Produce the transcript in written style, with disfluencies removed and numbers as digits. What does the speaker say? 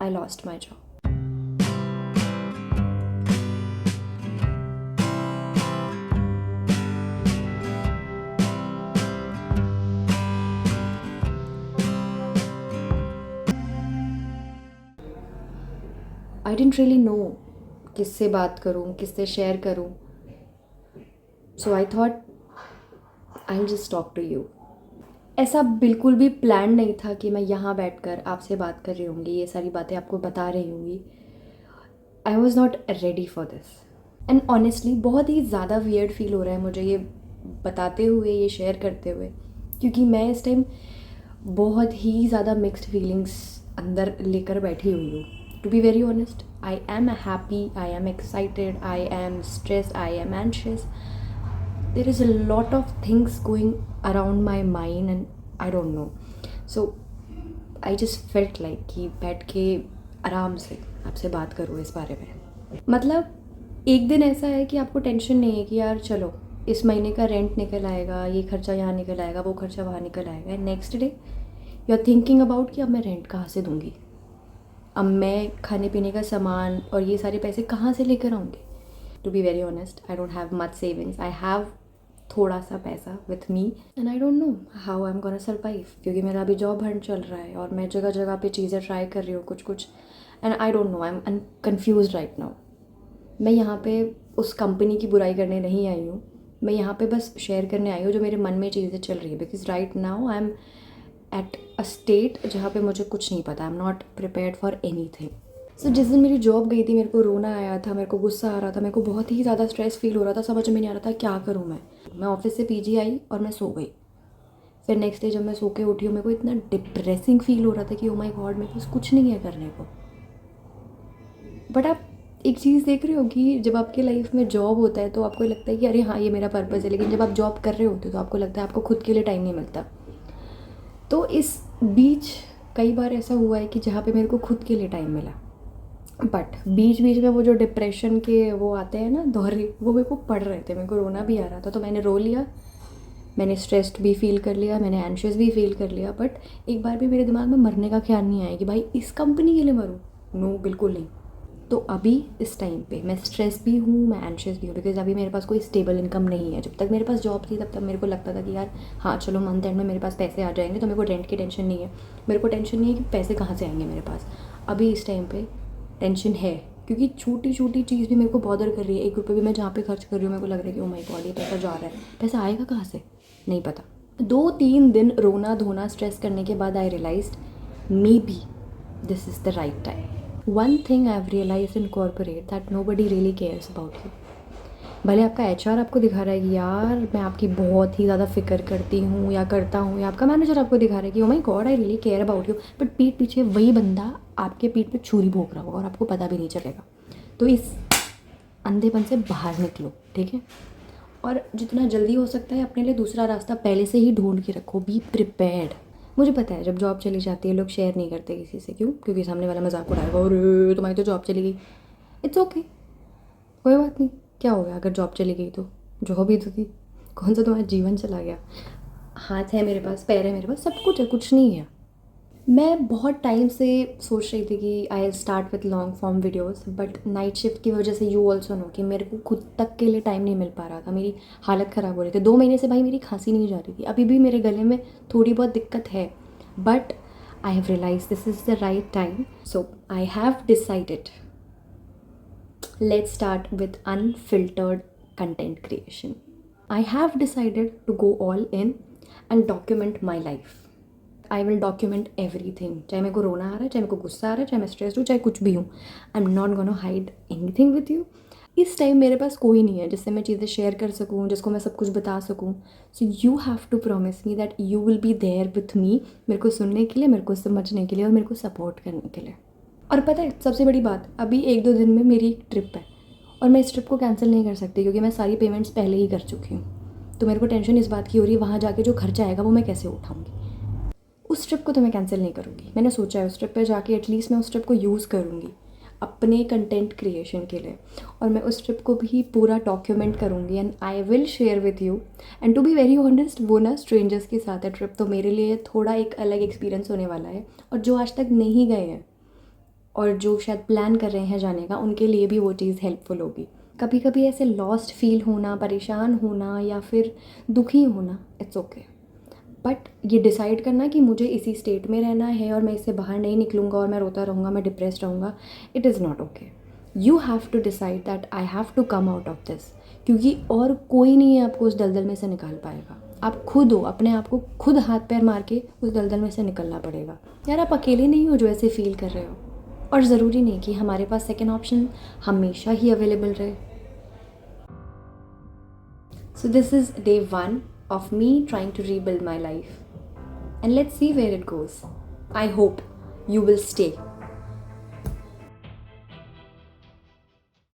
I lost my job. I didn't really know किससे बात करूँ, किससे शेयर करूँ. So I thought I'll just talk to you. ऐसा बिल्कुल भी प्लान नहीं था कि मैं यहाँ बैठकर आपसे बात कर रही होंगी, ये सारी बातें आपको बता रही होंगी. I was not ready for this. And honestly बहुत ही ज़्यादा वियर्ड फील हो रहा है मुझे ये बताते हुए, ये शेयर करते हुए, क्योंकि मैं इस टाइम बहुत ही ज़्यादा मिक्स्ड फीलिंग्स अंदर लेकर बैठी हुई हूँ. To be very honest, I am happy, I am excited, I am stressed, I am anxious. There is a lot of things going around my mind and I don't know. So I just felt like कि बैठ के आराम से आपसे बात करूँ इस बारे में. मतलब एक दिन ऐसा है कि आपको टेंशन नहीं है कि यार चलो इस महीने का रेंट निकल आएगा, ये खर्चा यहाँ निकल आएगा, वो खर्चा वहाँ निकल आएगा. Next day you are thinking about कि अब मैं रेंट कहाँ से दूँगी, अब मैं खाने पीने का सामान और ये सारे पैसे कहाँ से लेकर आऊँगी. To be very honest, I don't have much savings. I have थोड़ा सा पैसा with me and I don't know how I am gonna survive, क्योंकि मेरा अभी जॉब हंट चल रहा है और मैं जगह जगह पे चीज़ें ट्राई कर रही हूँ कुछ and I don't no, I am confuse right now. मैं यहाँ पे उस कंपनी की बुराई करने नहीं आई हूँ, मैं यहाँ पे बस शेयर करने आई हूँ जो मेरे मन में चीज़ें चल रही है. Because right now I am at a state जहाँ पे मुझे कुछ नहीं पता. I am not prepared for anything. So जिस दिन मेरी जॉब गई थी, मेरे को रोना आया था, मेरे को गुस्सा आ रहा था, मेरे को बहुत ही ज़्यादा स्ट्रेस फील हो रहा था. समझ में नहीं आ रहा था क्या करूँ मैं ऑफिस से पीजी आई और मैं सो गई. फिर नेक्स्ट डे जब मैं सो के उठी हूँ, मेरे को इतना डिप्रेसिंग फील हो रहा था कि ओ माय गॉड, मेरे पास कुछ नहीं है करने को. बट आप एक चीज़ देख रहे हो कि जब आपके लाइफ में जॉब होता है तो आपको लगता है कि अरे हाँ ये मेरा पर्पज़ है, लेकिन जब आप जॉब कर रहे होते हो तो आपको लगता है आपको खुद के लिए टाइम नहीं मिलता. तो इस बीच कई बार ऐसा हुआ है कि जहाँ पे मेरे को खुद के लिए टाइम मिला, बट बीच बीच में वो जो डिप्रेशन के वो आते हैं ना दौरे, वो मेरे को पड़ रहे थे, मेरे को रोना भी आ रहा था. तो मैंने रो लिया, मैंने स्ट्रेस्ड भी फील कर लिया, मैंने एंशियस भी फील कर लिया. बट एक बार भी मेरे दिमाग में मरने का ख्याल नहीं आया कि भाई इस कंपनी के लिए मरूँ. नो, बिल्कुल नहीं. तो अभी इस टाइम पे मैं स्ट्रेस भी हूँ, मैं एंशियस भी हूँ, बिकॉज अभी मेरे पास कोई स्टेबल इनकम नहीं है. जब तक मेरे पास जॉब थी तब तक मेरे को लगता था कि यार हाँ चलो मंथ एंड में मेरे पास पैसे आ जाएंगे, तो मेरे को रेंट की टेंशन नहीं है, मेरे को टेंशन नहीं है कि पैसे कहाँ से आएंगे मेरे पास. अभी इस टाइम पे टेंशन है, क्योंकि छोटी छोटी चीज़ भी मेरे को बॉदर कर रही है. 1 रुपये भी मैं जहाँ पे खर्च कर रही हूँ, मेरे को लग रहा है कि ओ माय गॉड ये पैसा जा रहा है, पैसा आएगा कहाँ से नहीं पता. 2-3 दिन रोना धोना स्ट्रेस करने के बाद I realized maybe this is the right time. One thing I've realized in corporate that nobody really cares about you. भले आपका HR आपको दिखा रहा है कि यार मैं आपकी बहुत ही ज़्यादा फिक्र करती हूँ या करता हूँ, या आपका मैनेजर आपको दिखा रहा है कि oh my God I really care about you, but पीठ पीछे वही बंदा आपके पीठ पे छुरी भोंक रहा होगा और आपको पता भी नहीं चलेगा. तो इस अंधेपन से बाहर निकलो, ठीक है. और जितना जल्दी हो सकता है अपने लिए दूसरा रास्ता पहले से ही ढूंढ के रखो. Be prepared. मुझे पता है जब जॉब चली जाती है लोग शेयर नहीं करते किसी से. क्यों? क्योंकि सामने वाला मजाक उड़ाएगा, और तुम्हारी तो जॉब चली गई. इट्स ओके, कोई बात नहीं. क्या हो गया अगर जॉब चली गई तो? जॉब ही तो थी, कौन सा तुम्हारा जीवन चला गया. हाथ है मेरे पास, पैर है मेरे पास, सब कुछ है, कुछ नहीं है. मैं बहुत टाइम से सोच रही थी कि I will start with long form videos, but night shift की वजह से यू ऑल्सो नो कि मेरे को खुद तक के लिए टाइम नहीं मिल पा रहा था. मेरी हालत ख़राब हो रही थी. 2 महीने से भाई मेरी खांसी नहीं जा रही थी. अभी भी मेरे गले में थोड़ी बहुत दिक्कत है, but I have realise this is the right time. So I have decided, let's start with unfiltered content creation. I have decided to go all in and document my life. I will document everything. चाहे मेरे को रोना आ रहा है, चाहे मेरे को गुस्सा आ रहा है, चाहे मैं स्ट्रेस्ड हूँ, चाहे कुछ भी हूँ, आई am not gonna hide any thing with you. इस टाइम मेरे पास कोई नहीं है जिससे मैं चीज़ें शेयर कर सकूँ, जिसको मैं सब कुछ बता सकूँ. So you have to promise me that you will be there with me, मेरे को सुनने के लिए, मेरे को समझने के लिए और मेरे को सपोर्ट करने के लिए. और पता है सबसे बड़ी बात, अभी 1-2 दिन में मेरी एक ट्रिप है और मैं इस ट्रिप को कैंसिल नहीं कर सकती, क्योंकि मैं सारी पेमेंट्स पहले ही कर चुकी हूँ. तो मेरे को टेंशन इस बात की हो रही है वहाँ जाके जो खर्चा आएगा वो मैं कैसे उठाऊँगी. उस ट्रिप को तो मैं कैंसिल नहीं करूँगी. मैंने सोचा है उस ट्रिप पे जाके एटलीस्ट मैं उस ट्रिप को यूज़ करूँगी अपने कंटेंट क्रिएशन के लिए, और मैं उस ट्रिप को भी पूरा डॉक्यूमेंट करूँगी and I will share with you. And to be very honest, वो ना स्ट्रेंजर्स के साथ है ट्रिप, तो मेरे लिए थोड़ा एक अलग एक्सपीरियंस होने वाला है. और जो आज तक नहीं गए हैं और जो शायद प्लान कर रहे हैं जाने का उनके लिए भी वो चीज़ हेल्पफुल होगी। कभी कभी ऐसे लॉस्ट फील होना, परेशान होना या फिर दुखी होना, इट्स ओके। बट ये डिसाइड करना कि मुझे इसी स्टेट में रहना है और मैं इससे बाहर नहीं निकलूँगा और मैं रोता रहूँगा, मैं डिप्रेस्ड रहूँगा, it is not okay. You have to decide that I have to come out of this, क्योंकि और कोई नहीं है आपको उस दलदल में से निकाल पाएगा। आप खुद हो, अपने आप को खुद हाथ पैर मार के उस दलदल में से निकलना पड़ेगा। यार आप अकेले नहीं हो जो ऐसे फील कर रहे हो, और ज़रूरी नहीं कि हमारे पास सेकेंड ऑप्शन हमेशा ही अवेलेबल रहे। So this is day 1 of me trying to rebuild my life. And let's see where it goes. I hope you will stay.